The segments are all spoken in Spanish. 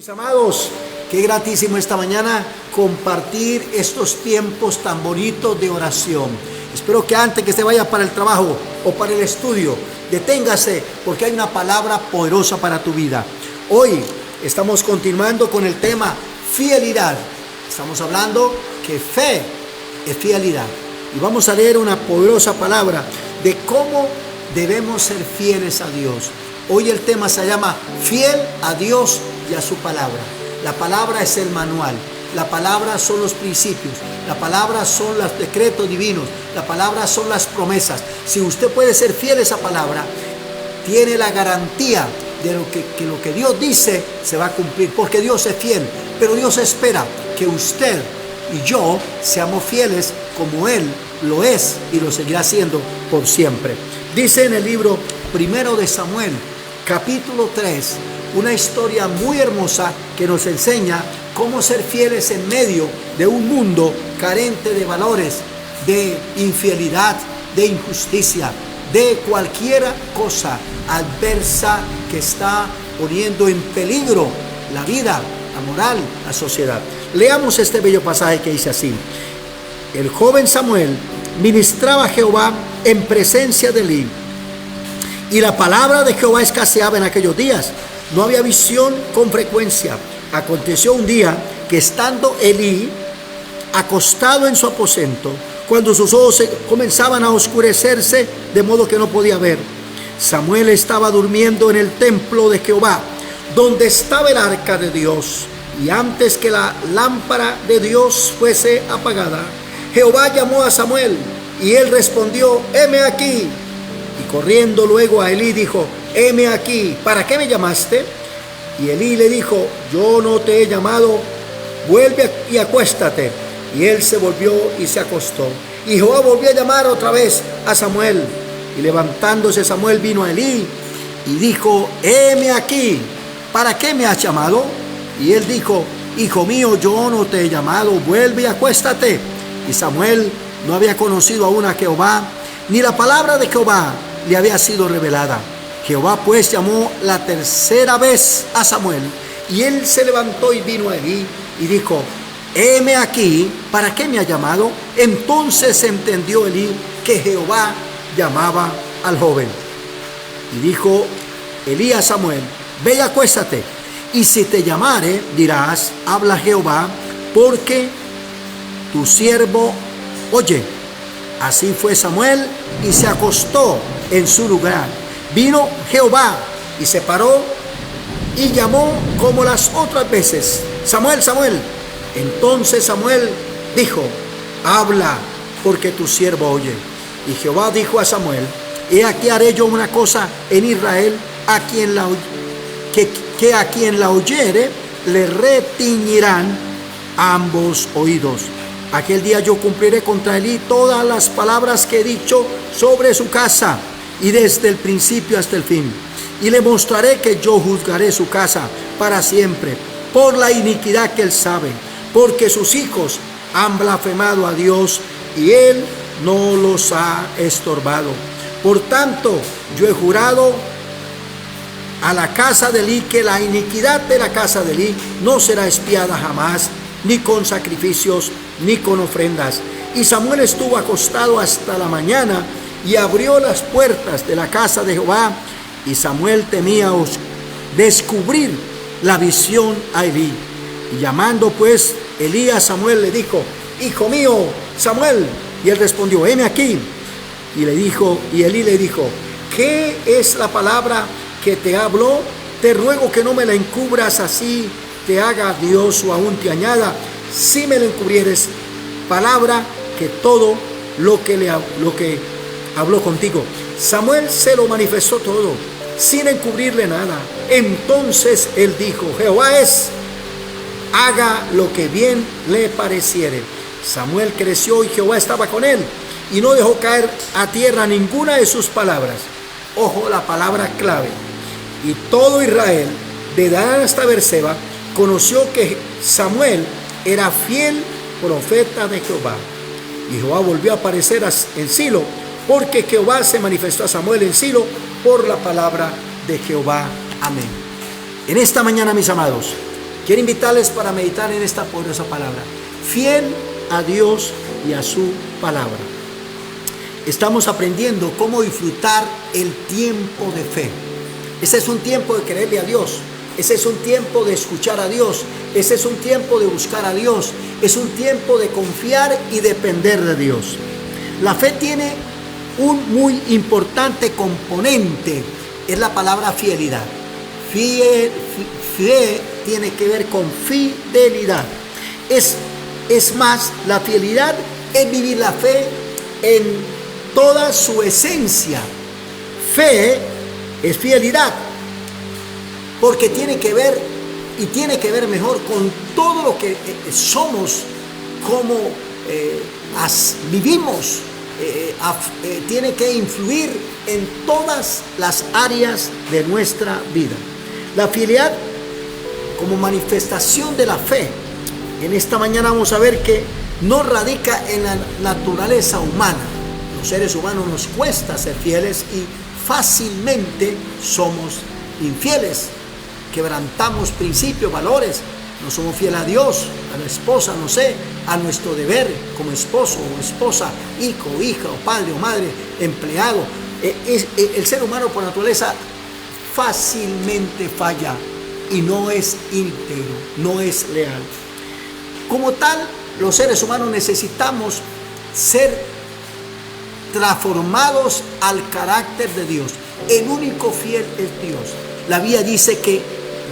Mis amados, qué gratísimo esta mañana compartir estos tiempos tan bonitos de oración. Espero que antes que se vaya para el trabajo o para el estudio, deténgase porque hay una palabra poderosa para tu vida. Hoy estamos continuando con el tema fidelidad. Estamos hablando que fe es fidelidad. Y vamos a leer una poderosa palabra de cómo debemos ser fieles a Dios. Hoy el tema se llama fiel a Dios y a su palabra. La palabra es el manual. La palabra son los principios. La palabra son los decretos divinos. La palabra son las promesas. Si usted puede ser fiel a esa palabra, tiene la garantía de lo que Dios dice se va a cumplir. Porque Dios es fiel. Pero Dios espera que usted y yo seamos fieles como Él lo es y lo seguirá siendo por siempre. Dice en el libro primero de Samuel, capítulo 3, una historia muy hermosa que nos enseña cómo ser fieles en medio de un mundo carente de valores, de infidelidad, de injusticia, de cualquier cosa adversa que está poniendo en peligro la vida, la moral, la sociedad. Leamos este bello pasaje que dice así: el joven Samuel ministraba a Jehová en presencia de Elí, y la palabra de Jehová escaseaba en aquellos días. No había visión con frecuencia. Aconteció un día que estando Elí acostado en su aposento, cuando sus ojos comenzaban a oscurecerse de modo que no podía ver, Samuel estaba durmiendo en el templo de Jehová, donde estaba el arca de Dios. Y antes que la lámpara de Dios fuese apagada, Jehová llamó a Samuel, y él respondió: heme aquí. Y corriendo luego a Elí dijo: heme aquí, ¿para qué me llamaste? Y Elí le dijo: yo no te he llamado, vuelve y acuéstate. Y él se volvió y se acostó. Y Jehová volvió a llamar otra vez a Samuel. Y levantándose Samuel vino a Elí y dijo: heme aquí, ¿para qué me has llamado? Y él dijo: hijo mío, yo no te he llamado, vuelve y acuéstate. Y Samuel no había conocido aún a Jehová, ni la palabra de Jehová le había sido revelada. Jehová pues llamó la tercera vez a Samuel, y él se levantó y vino a Elí y dijo: heme aquí, ¿para qué me ha llamado? Entonces entendió Elí que Jehová llamaba al joven. Y dijo Elí a Samuel: ve y acuéstate, y si te llamare, dirás: habla Jehová, porque tu siervo oye. Así fue Samuel y se acostó en su lugar. Vino Jehová y se paró y llamó como las otras veces: Samuel, Samuel. Entonces Samuel dijo: habla, porque tu siervo oye. Y Jehová dijo a Samuel: he aquí haré yo una cosa en Israel, a quien la oyere le retiñirán ambos oídos. Aquel día yo cumpliré contra Elí todas las palabras que he dicho sobre su casa, y desde el principio hasta el fin. Y le mostraré que yo juzgaré su casa para siempre, por la iniquidad que él sabe, porque sus hijos han blasfemado a Dios, y él no los ha estorbado. Por tanto, yo he jurado a la casa de Elí que la iniquidad de la casa de Elí no será expiada jamás, ni con sacrificios, ni con ofrendas. Y Samuel estuvo acostado hasta la mañana, y abrió las puertas de la casa de Jehová. Y Samuel temía descubrir la visión a Elí. Y llamando pues Elí a Samuel, le dijo: hijo mío, Samuel. Y él respondió: heme aquí. Y Elí le dijo: ¿qué es la palabra que te habló? Te ruego que no me la encubras, así te haga Dios o aún te añada, si me la encubrieres, palabra que todo lo que habló contigo. Samuel se lo manifestó todo, sin encubrirle nada. Entonces él dijo: Jehová es, haga lo que bien le pareciere. Samuel creció y Jehová estaba con él, y no dejó caer a tierra ninguna de sus palabras. Ojo, la palabra clave. Y todo Israel, de Dan hasta Beerseba, conoció que Samuel era fiel profeta de Jehová. Y Jehová volvió a aparecer en Silo, porque Jehová se manifestó a Samuel en Silo por la palabra de Jehová. Amén. En esta mañana, mis amados, Quiero invitarles para meditar en esta poderosa palabra. Fiel a Dios y a su palabra. Estamos aprendiendo cómo disfrutar el tiempo de fe. Ese es un tiempo de creerle a Dios. Ese es un tiempo de escuchar a Dios. Ese es un tiempo de buscar a Dios. Es un tiempo de confiar y depender de Dios. La fe tiene un muy importante componente. Es la palabra fidelidad. Fe tiene que ver con fidelidad. Es más, la fidelidad es vivir la fe en toda su esencia. Fe es fidelidad, porque tiene que ver y tiene que ver mejor con todo lo que somos, cómo vivimos. Tiene que influir en todas las áreas de nuestra vida. La fidelidad como manifestación de la fe. En esta mañana vamos a ver que no radica en la naturaleza humana. Los seres humanos nos cuesta ser fieles y fácilmente somos infieles. Quebrantamos principios, valores. No somos fieles a Dios, a la esposa, no sé, a nuestro deber como esposo o esposa, hijo, hija, o padre o madre, empleado. El ser humano por naturaleza fácilmente falla y no es íntegro, no es leal. Como tal, los seres humanos necesitamos ser transformados al carácter de Dios. El único fiel es Dios. La Biblia dice que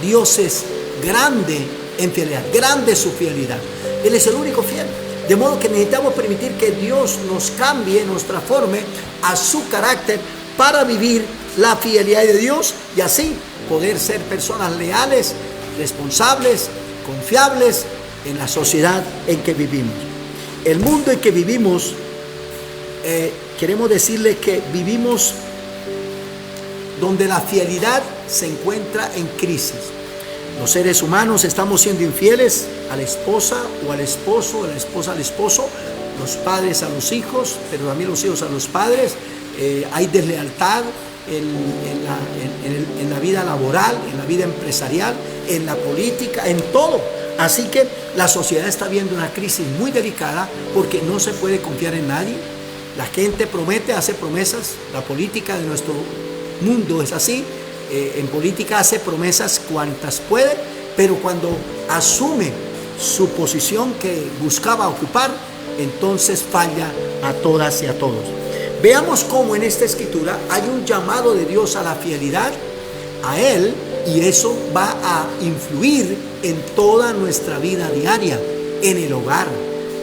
Dios es grande en fidelidad, grande es su fidelidad. Él es el único fiel. De modo que necesitamos permitir que Dios nos cambie, nos transforme a su carácter para vivir la fidelidad de Dios y así poder ser personas leales, responsables, confiables en la sociedad en que vivimos. El mundo en que vivimos, queremos decirle que vivimos donde la fidelidad se encuentra en crisis. Los seres humanos estamos siendo infieles a la esposa o al esposo, a la esposa al esposo, los padres a los hijos, pero también los hijos a los padres. Hay deslealtad en la vida laboral, en la vida empresarial, en la política, en todo. Así que la sociedad está viendo una crisis muy delicada porque no se puede confiar en nadie. La gente promete, hace promesas. La política de nuestro mundo es así. En política hace promesas cuantas puede, pero cuando asume su posición que buscaba ocupar, entonces falla a todas y a todos. Veamos cómo en esta escritura hay un llamado de Dios a la fidelidad a Él, y eso va a influir en toda nuestra vida diaria, en el hogar.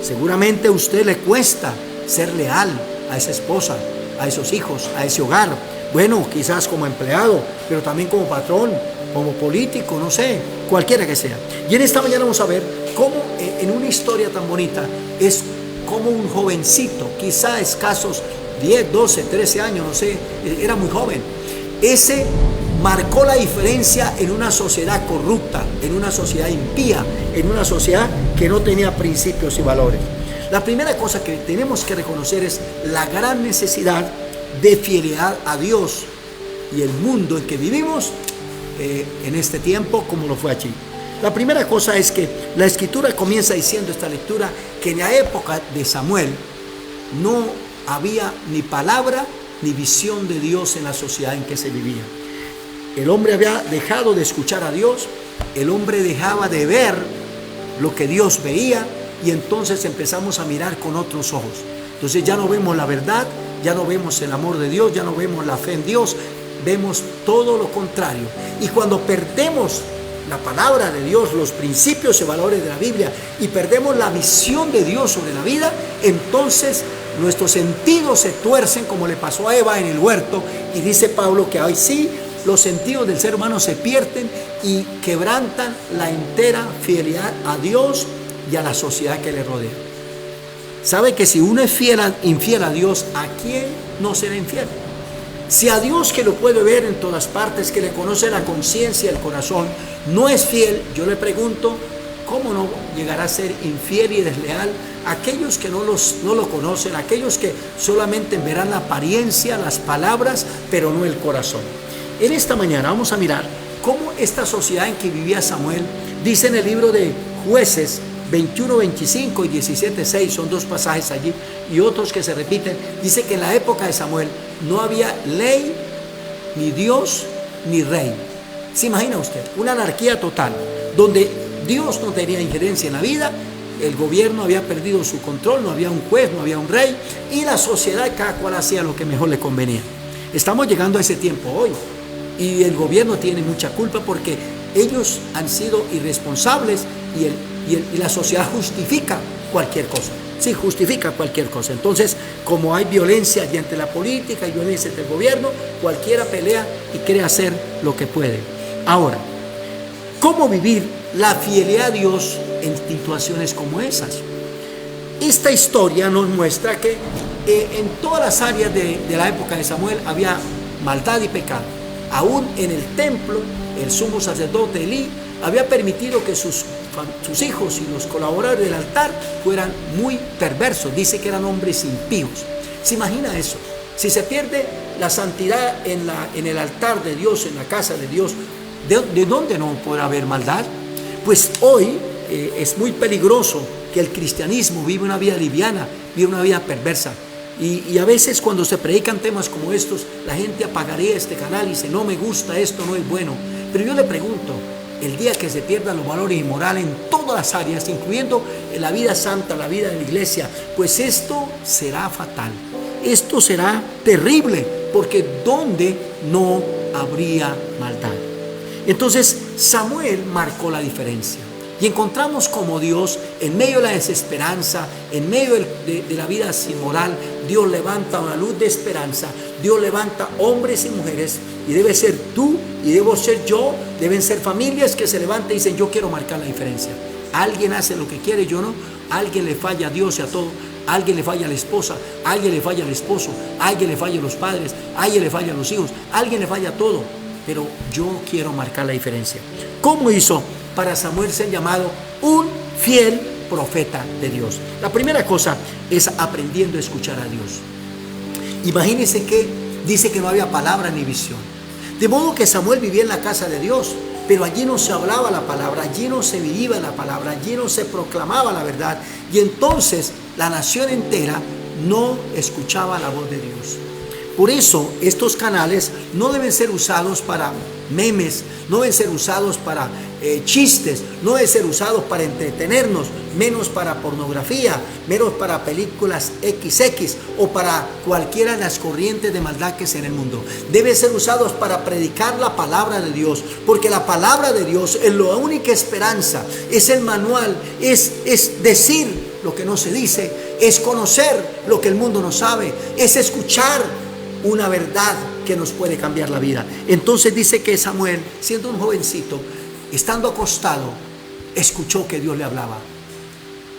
Seguramente a usted le cuesta ser leal a esa esposa, a esos hijos, a ese hogar. Bueno, quizás como empleado, pero también como patrón, como político, no sé, cualquiera que sea. Y en esta mañana vamos a ver cómo en una historia tan bonita es como un jovencito, quizá escasos 10, 12, 13 años, no sé, era muy joven. Ese marcó la diferencia en una sociedad corrupta, en una sociedad impía, en una sociedad que no tenía principios y valores. La primera cosa que tenemos que reconocer es la gran necesidad de fidelidad a Dios y el mundo en que vivimos en este tiempo, como lo fue allí. La primera cosa es que la escritura comienza diciendo, esta lectura, que en la época de Samuel no había ni palabra ni visión de Dios en la sociedad en que se vivía. El hombre había dejado de escuchar a Dios, el hombre dejaba de ver lo que Dios veía, y entonces empezamos a mirar con otros ojos. Entonces ya no vemos la verdad, ya no vemos el amor de Dios, ya no vemos la fe en Dios, vemos todo lo contrario. Y cuando perdemos la palabra de Dios, los principios y valores de la Biblia, y perdemos la visión de Dios sobre la vida, entonces nuestros sentidos se tuercen, como le pasó a Eva en el huerto, y dice Pablo que hoy sí los sentidos del ser humano se pierden y quebrantan la entera fidelidad a Dios y a la sociedad que le rodea. Sabe que si uno es infiel a Dios, ¿a quién no será infiel? Si a Dios, que lo puede ver en todas partes, que le conoce la conciencia y el corazón, no es fiel, yo le pregunto, ¿cómo no llegará a ser infiel y desleal a aquellos que no lo conocen, aquellos que solamente verán la apariencia, las palabras, pero no el corazón? En esta mañana vamos a mirar cómo esta sociedad en que vivía Samuel Dice en el libro de Jueces 21, 25 y 17, 6, son dos pasajes allí y otros que se repiten. Dice que en la época de Samuel no había ley, ni Dios, ni rey. ¿Se imagina usted? Una anarquía total, donde Dios no tenía injerencia en la vida, el gobierno había perdido su control, no había un juez, no había un rey, y la sociedad cada cual hacía lo que mejor le convenía. Estamos llegando a ese tiempo hoy, y el gobierno tiene mucha culpa porque ellos han sido irresponsables y la sociedad justifica cualquier cosa. Sí, justifica cualquier cosa. Entonces, como hay violencia allí ante la política y violencia ante el gobierno, cualquiera pelea y quiere hacer lo que puede. Ahora, ¿cómo vivir la fidelidad a Dios en situaciones como esas? Esta historia nos muestra que en todas las áreas de la época de Samuel había maldad y pecado. Aún en el templo, el sumo sacerdote Elí había permitido que sus hijos y los colaboradores del altar fueran muy perversos. Dice que eran hombres impíos. ¿Se imagina eso? Si se pierde la santidad en el altar de Dios, en la casa de Dios, ¿de dónde no podrá haber maldad? Pues hoy es muy peligroso que el cristianismo vive una vida liviana, vive una vida perversa. Y a veces cuando se predican temas como estos, la gente apagaría este canal y dice, no me gusta, esto no es bueno. Pero yo le pregunto, el día que se pierdan los valores inmorales en todas las áreas, incluyendo en la vida santa, la vida de la iglesia, pues esto será fatal. Esto será terrible, porque ¿dónde no habría maldad? Entonces Samuel marcó la diferencia. Y encontramos como Dios, en medio de la desesperanza, en medio de la vida sin moral, Dios levanta una luz de esperanza. Dios levanta hombres y mujeres, y debe ser tú y debo ser yo, deben ser familias que se levanten y dicen, yo quiero marcar la diferencia. Alguien hace lo que quiere, yo no. Alguien le falla a Dios y a todo. Alguien le falla a la esposa, alguien le falla al esposo, alguien le falla a los padres, alguien le falla a los hijos, alguien le falla a todo. Pero yo quiero marcar la diferencia. ¿Cómo hizo para Samuel ser llamado un fiel profeta de Dios? La primera cosa es aprendiendo a escuchar a Dios. Imagínense que dice que no había palabra ni visión. De modo que Samuel vivía en la casa de Dios, pero allí no se hablaba la palabra, allí no se vivía la palabra, allí no se proclamaba la verdad. Y entonces la nación entera no escuchaba la voz de Dios. Por eso estos canales no deben ser usados para memes, no deben ser usados para chistes, no deben ser usados para entretenernos, menos para pornografía, menos para películas XX o para cualquiera de las corrientes de maldad que sea en el mundo. Deben ser usados para predicar la palabra de Dios, porque la palabra de Dios es la única esperanza, es el manual, es decir lo que no se dice, es conocer lo que el mundo no sabe, es escuchar una verdad que nos puede cambiar la vida. Entonces dice que Samuel, siendo un jovencito, estando acostado, escuchó que Dios le hablaba.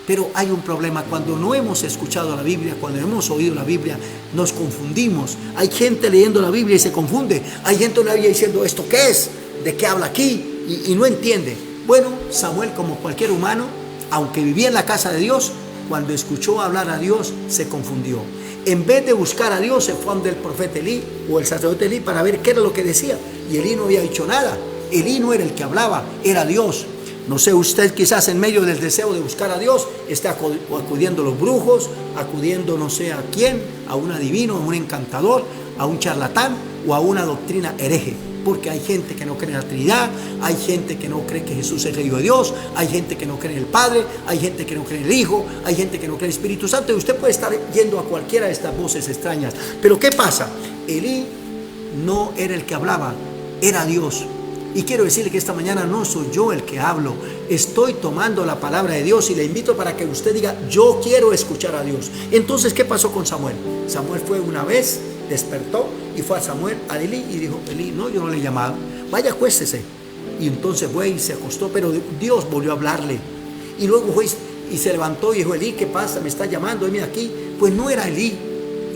Pero hay un problema: cuando no hemos escuchado la Biblia, cuando no hemos oído la Biblia, nos confundimos. Hay gente leyendo la Biblia y se confunde. Hay gente en la Biblia diciendo, ¿esto qué es? ¿De qué habla aquí? Y no entiende. Bueno, Samuel, como cualquier humano, aunque vivía en la casa de Dios, cuando escuchó hablar a Dios, se confundió. En vez de buscar a Dios, se fue ante el profeta Elí o el sacerdote Elí para ver qué era lo que decía. Y Elí no había dicho nada. Elí no era el que hablaba, era Dios. No sé, usted quizás en medio del deseo de buscar a Dios está acudiendo a los brujos, acudiendo no sé a quién, a un adivino, a un encantador, a un charlatán o a una doctrina hereje. Porque hay gente que no cree en la Trinidad, hay gente que no cree que Jesús es el Hijo de Dios, hay gente que no cree en el Padre, hay gente que no cree en el Hijo, hay gente que no cree en el Espíritu Santo. Y usted puede estar yendo a cualquiera de estas voces extrañas. Pero ¿qué pasa? Elí no era el que hablaba, era Dios. Y quiero decirle que esta mañana no soy yo el que hablo, estoy tomando la palabra de Dios y le invito para que usted diga, yo quiero escuchar a Dios. Entonces, ¿qué pasó con Samuel? Samuel fue una vez, despertó y fue a Samuel, a Elí, y dijo, Elí, no, yo no le he llamado, vaya, acuéstese. Y entonces fue y se acostó, pero Dios volvió a hablarle. Y luego fue y se levantó y dijo, Elí, ¿qué pasa? ¿Me está llamando? Mira aquí. Pues no era Elí.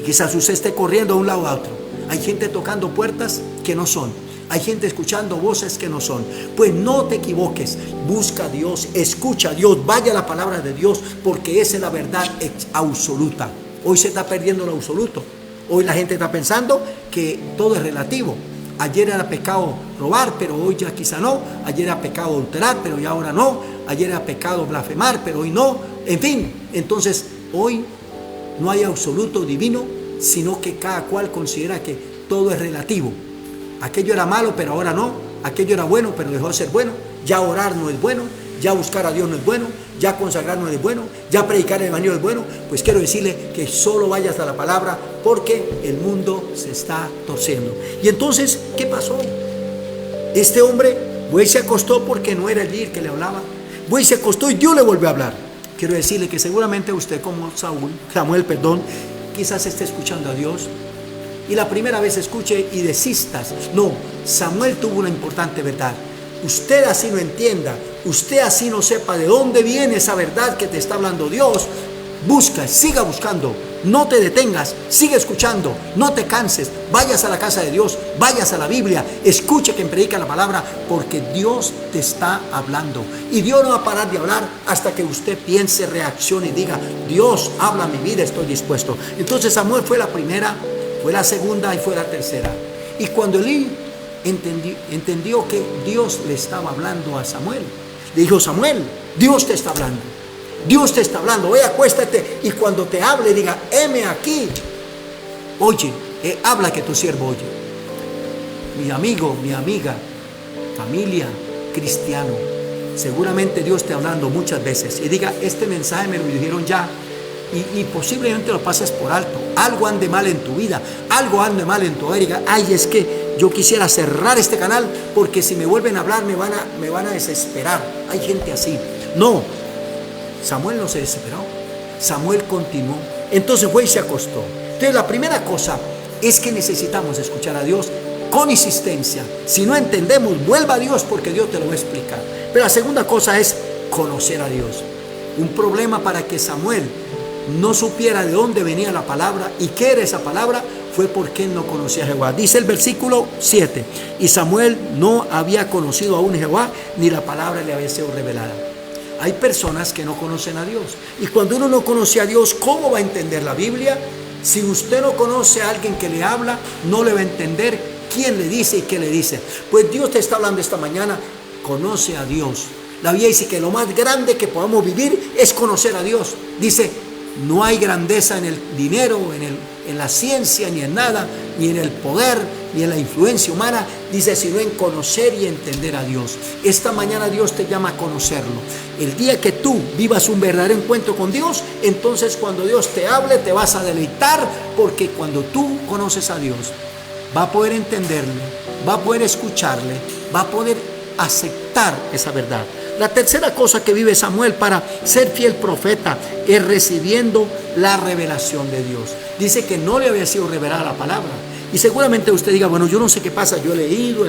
Y quizás usted esté corriendo de un lado a otro. Hay gente tocando puertas que no son. Hay gente escuchando voces que no son. Pues no te equivoques, busca a Dios, escucha a Dios, vaya a la palabra de Dios, porque esa es la verdad absoluta. Hoy se está perdiendo lo absoluto. Hoy la gente está pensando que todo es relativo. Ayer era pecado robar, pero hoy ya quizá no. Ayer era pecado adulterar, pero ya ahora no. Ayer era pecado blasfemar, pero hoy no. En fin, entonces hoy no hay absoluto divino, sino que cada cual considera que todo es relativo. Aquello era malo, pero ahora no. Aquello era bueno, pero dejó de ser bueno. Ya orar no es bueno. Ya buscar a Dios no es bueno. Ya consagrar no es bueno. Ya predicar el evangelio es bueno. Pues quiero decirle que solo vayas a la palabra, porque el mundo se está torciendo. Y entonces, ¿qué pasó? Este hombre, pues se acostó porque no era el que le hablaba. Pues se acostó y Dios le volvió a hablar. Quiero decirle que seguramente usted, como Samuel, quizás esté escuchando a Dios y la primera vez escuche y desistas. No, Samuel tuvo una importante verdad. Usted así no entienda, usted así no sepa de dónde viene esa verdad que te está hablando Dios. Busca, siga buscando, no te detengas, sigue escuchando, no te canses, vayas a la casa de Dios, vayas a la Biblia, escuche quien predica la palabra, porque Dios te está hablando. Y Dios no va a parar de hablar hasta que usted piense, reaccione y diga: Dios, habla mi vida, estoy dispuesto. Entonces Samuel fue la primera, fue la segunda y fue la tercera. Y cuando Elí entendió que Dios le estaba hablando a Samuel, le dijo: Samuel, Dios te está hablando. Dios te está hablando, ve, acuéstate, y cuando te hable diga: heme aquí, oye, habla que tu siervo oye. Mi amigo, mi amiga, familia, cristiano, seguramente Dios te está hablando muchas veces y diga: este mensaje me lo dijeron ya, y posiblemente lo pases por alto. Algo ande mal en tu vida, algo ande mal en tu vida, y diga: ay, es que yo quisiera cerrar este canal porque si me vuelven a hablar me van a desesperar. Hay gente así. No, Samuel no se desesperó, Samuel continuó. Entonces fue y se acostó. Entonces la primera cosa es que necesitamos escuchar a Dios con insistencia. Si no entendemos, vuelva a Dios, porque Dios te lo va a explicar. Pero la segunda cosa es conocer a Dios. Un problema para que Samuel no supiera de dónde venía la palabra y qué era esa palabra fue porque él no conocía a Jehová. Dice el versículo 7: y Samuel no había conocido aún a Jehová, ni la palabra le había sido revelada. Hay personas que no conocen a Dios, y cuando uno no conoce a Dios, ¿cómo va a entender la Biblia? Si usted no conoce a alguien que le habla, no le va a entender quién le dice y qué le dice. Pues Dios te está hablando esta mañana: conoce a Dios. La Biblia dice que lo más grande que podamos vivir es conocer a Dios. Dice: no hay grandeza en el dinero, en la ciencia, ni en nada, ni en el poder, ni en la influencia humana. Dice: sino en conocer y entender a Dios. Esta mañana Dios te llama a conocerlo. El día que tú vivas un verdadero encuentro con Dios, entonces cuando Dios te hable te vas a deleitar, porque cuando tú conoces a Dios, va a poder entenderle, va a poder escucharle, va a poder aceptar esa verdad. La tercera cosa que vive Samuel para ser fiel profeta es recibiendo la revelación de Dios. Dice que no le había sido revelada la palabra. Y seguramente usted diga: bueno, yo no sé qué pasa, yo he leído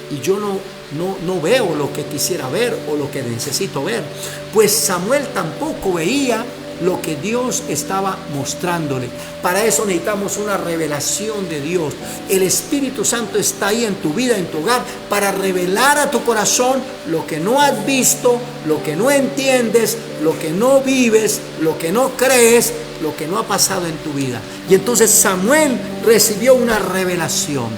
y yo no veo lo que quisiera ver o lo que necesito ver. Pues Samuel tampoco veía lo que Dios estaba mostrándole. Para eso necesitamos una revelación de Dios. El Espíritu Santo está ahí en tu vida, en tu hogar, para revelar a tu corazón lo que no has visto, lo que no entiendes, lo que no vives, lo que no crees, lo que no ha pasado en tu vida. Y entonces Samuel recibió una revelación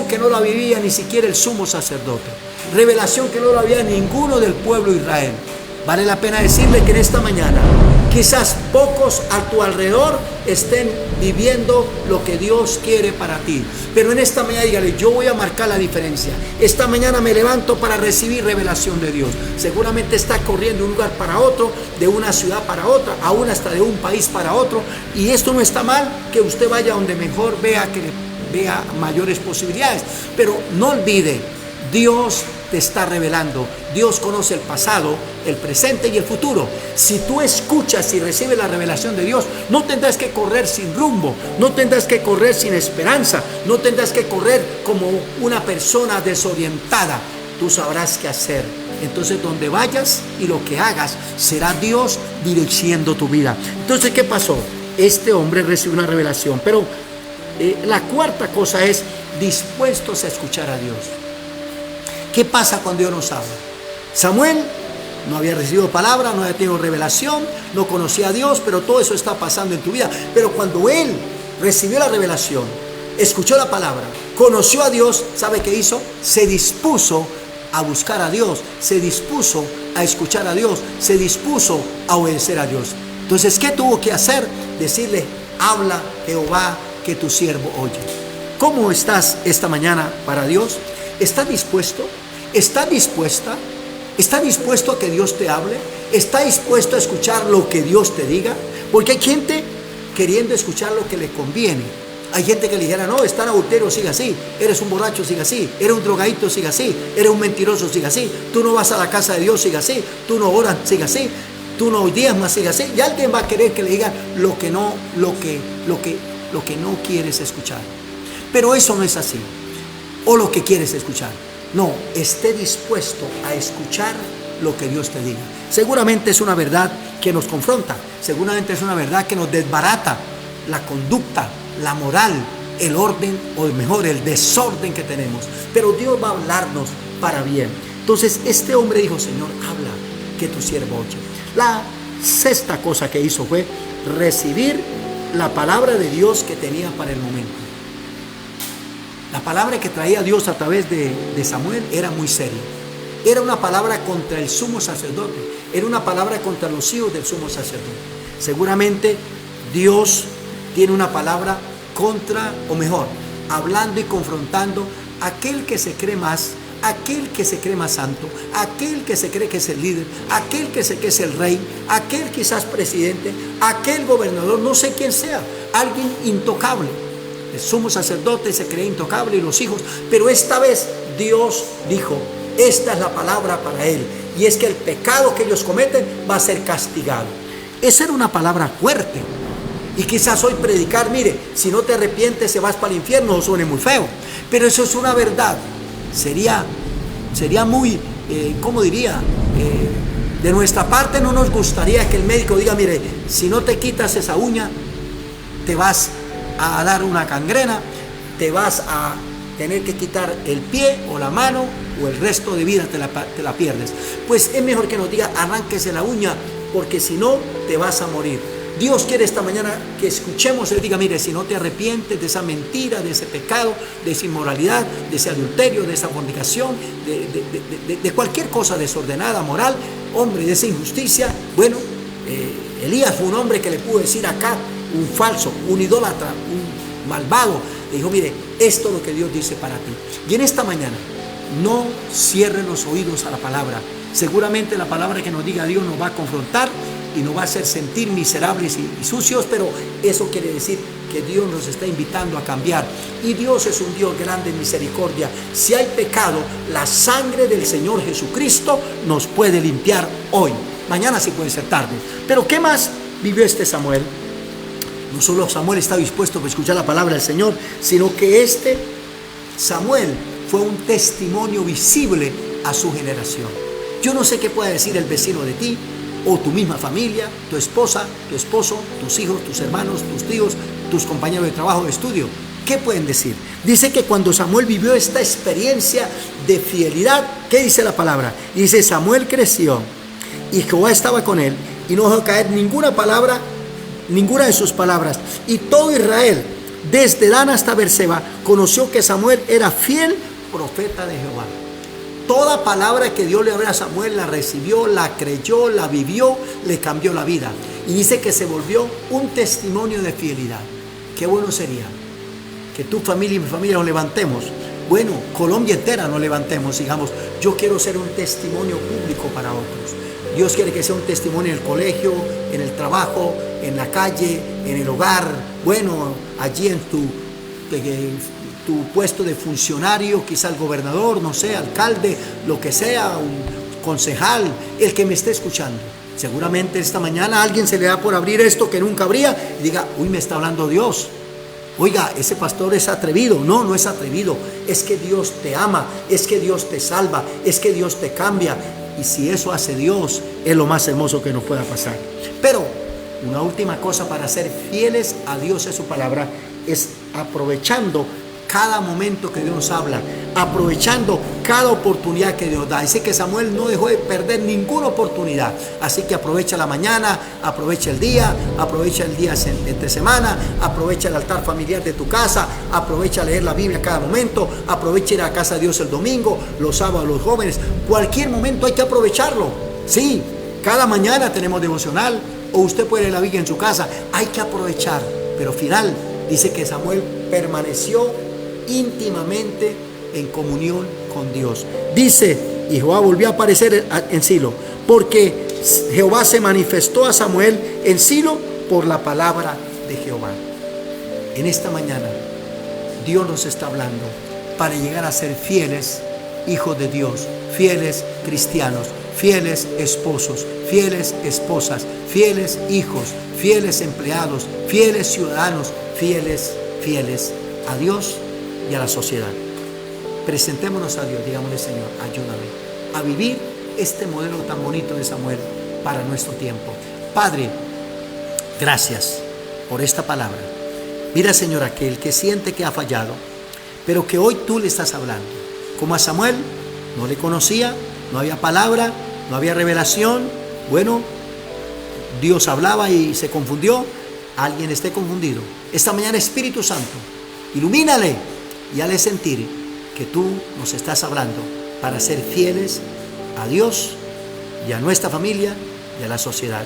que no la vivía ni siquiera el sumo sacerdote, revelación que no la había ninguno del pueblo de Israel. Vale la pena decirle que en esta mañana quizás pocos a tu alrededor estén viviendo lo que Dios quiere para ti, pero en esta mañana dígale: yo voy a marcar la diferencia. Esta mañana me levanto para recibir revelación de Dios. Seguramente está corriendo de un lugar para otro, de una ciudad para otra, aún hasta de un país para otro, y esto no está mal, que usted vaya donde mejor vea mayores posibilidades, pero no olvide: Dios te está revelando. Dios conoce el pasado, el presente y el futuro. Si tú escuchas y recibes la revelación de Dios, no tendrás que correr sin rumbo, no tendrás que correr sin esperanza, no tendrás que correr como una persona desorientada. Tú sabrás qué hacer. Entonces, donde vayas y lo que hagas, será Dios dirigiendo tu vida. Entonces, ¿qué pasó? Este hombre recibió una revelación, pero la cuarta cosa es dispuestos a escuchar a Dios. ¿Qué pasa cuando Dios nos habla? Samuel no había recibido palabra, no había tenido revelación, no conocía a Dios, pero todo eso está pasando en tu vida. Pero cuando él recibió la revelación, escuchó la palabra, conoció a Dios, ¿sabe qué hizo? Se dispuso a buscar a Dios, se dispuso a escuchar a Dios, se dispuso a obedecer a Dios. Entonces, ¿qué tuvo que hacer? Decirle: habla, Jehová, que tu siervo oye. ¿Cómo estás esta mañana para Dios? ¿Estás dispuesto? ¿Estás dispuesta? ¿Está dispuesto a que Dios te hable? ¿Está dispuesto a escuchar lo que Dios te diga? Porque hay gente queriendo escuchar lo que le conviene. Hay gente que le dijera: no, estás adulterio, sigue así. Eres un borracho, sigue así. Eres un drogadito, sigue así. Eres un mentiroso, sigue así. Tú no vas a la casa de Dios, sigue así. Tú no oras, sigue así. Tú no diezmas, sigue así. Y alguien va a querer que le diga lo que no quieres escuchar. Pero eso no es así. O lo que quieres escuchar. No, esté dispuesto a escuchar lo que Dios te diga. Seguramente es una verdad que nos confronta. Seguramente es una verdad que nos desbarata la conducta, la moral, el orden, o mejor, el desorden que tenemos. Pero Dios va a hablarnos para bien. Entonces este hombre dijo: Señor, habla, que tu siervo oye. La sexta cosa que hizo fue recibir la palabra de Dios que tenía para el momento. La palabra que traía Dios a través de Samuel era muy seria. Era una palabra contra el sumo sacerdote. Era una palabra contra los hijos del sumo sacerdote. Seguramente Dios tiene una palabra contra, o mejor, hablando y confrontando a aquel que se cree más, aquel que se cree más santo, aquel que se cree que es el líder, aquel que se cree que es el rey, aquel quizás presidente, aquel gobernador, no sé quién sea, alguien intocable. El sumo sacerdote se cree intocable y los hijos, pero esta vez Dios dijo: esta es la palabra para él, y es que el pecado que ellos cometen va a ser castigado. Esa era una palabra fuerte. Y quizás hoy predicar: mire, si no te arrepientes se vas para el infierno, o suene muy feo, pero eso es una verdad. Sería muy, ¿cómo diría? De nuestra parte no nos gustaría que el médico diga: mire, si no te quitas esa uña, te vas a dar una gangrena, te vas a tener que quitar el pie o la mano, o el resto de vida te la pierdes. Pues es mejor que nos diga: arránquese la uña, porque si no te vas a morir. Dios quiere esta mañana que escuchemos. Él diga: mire, si no te arrepientes de esa mentira, de ese pecado, de esa inmoralidad, de ese adulterio, de esa fornicación, de cualquier cosa desordenada, moral, hombre, de esa injusticia. Bueno, Elías fue un hombre que le pudo decir acá, un falso, un idólatra, un malvado. Le dijo: mire, esto es lo que Dios dice para ti. Y en esta mañana, no cierren los oídos a la palabra. Seguramente la palabra que nos diga Dios nos va a confrontar y nos va a hacer sentir miserables y sucios, pero eso quiere decir que Dios nos está invitando a cambiar. Y Dios es un Dios grande en misericordia. Si hay pecado, la sangre del Señor Jesucristo nos puede limpiar hoy. Mañana sí puede ser tarde. Pero ¿qué más vivió este Samuel? No solo Samuel estaba dispuesto a escuchar la palabra del Señor, sino que este Samuel fue un testimonio visible a su generación. Yo no sé qué puede decir el vecino de ti, o tu misma familia, tu esposa, tu esposo, tus hijos, tus hermanos, tus tíos, tus compañeros de trabajo, de estudio. ¿Qué pueden decir? Dice que cuando Samuel vivió esta experiencia de fidelidad, ¿qué dice la palabra? Dice: Samuel creció y Jehová estaba con él, y no dejó caer ninguna palabra, ninguna de sus palabras. Y todo Israel, desde Dan hasta Beerseba, conoció que Samuel era fiel profeta de Jehová. Toda palabra que Dios le habló a Samuel la recibió, la creyó, la vivió, le cambió la vida. Y dice que se volvió un testimonio de fidelidad. Qué bueno sería que tu familia y mi familia nos levantemos. Bueno, Colombia entera nos levantemos, digamos: yo quiero ser un testimonio público para otros. Dios quiere que sea un testimonio en el colegio, en el trabajo, en la calle, en el hogar. Bueno, allí en tu puesto de funcionario, quizá el gobernador, no sé, alcalde, lo que sea, un concejal, el que me esté escuchando. Seguramente esta mañana a alguien se le da por abrir esto que nunca abría y diga: uy, me está hablando Dios. Oiga, ese pastor es atrevido. No, no es atrevido. Es que Dios te ama, es que Dios te salva, es que Dios te cambia. Y si eso hace Dios, es lo más hermoso que nos pueda pasar. Pero una última cosa para ser fieles a Dios y a su palabra es aprovechando cada momento que Dios nos habla, aprovechando cada oportunidad que Dios da. Así que Samuel no dejó de perder ninguna oportunidad. Así que aprovecha la mañana, aprovecha el día entre semana, aprovecha el altar familiar de tu casa, aprovecha leer la Biblia cada momento, aprovecha ir a la casa de Dios el domingo, los sábados, los jóvenes. Cualquier momento hay que aprovecharlo. Sí, cada mañana tenemos devocional, o usted puede leer la Biblia en su casa. Hay que aprovechar. Pero final, dice que Samuel permaneció íntimamente en comunión con Dios. Dice, y Jehová volvió a aparecer en Silo, porque Jehová se manifestó a Samuel en Silo por la palabra de Jehová. En esta mañana, Dios nos está hablando para llegar a ser fieles hijos de Dios, fieles cristianos, fieles esposos, fieles esposas, fieles hijos, fieles empleados, fieles ciudadanos, fieles a Dios y a la sociedad. Presentémonos a Dios, digámosle: Señor, ayúdame a vivir este modelo tan bonito de Samuel para nuestro tiempo. Padre, gracias por esta palabra. Mira, Señor, aquel que siente que ha fallado, pero que hoy tú le estás hablando. Como a Samuel, no le conocía, no había palabra, no había revelación. Bueno, Dios hablaba y se confundió. Alguien esté confundido. Esta mañana, Espíritu Santo, ilumínale y hale sentir que tú nos estás hablando para ser fieles a Dios y a nuestra familia y a la sociedad.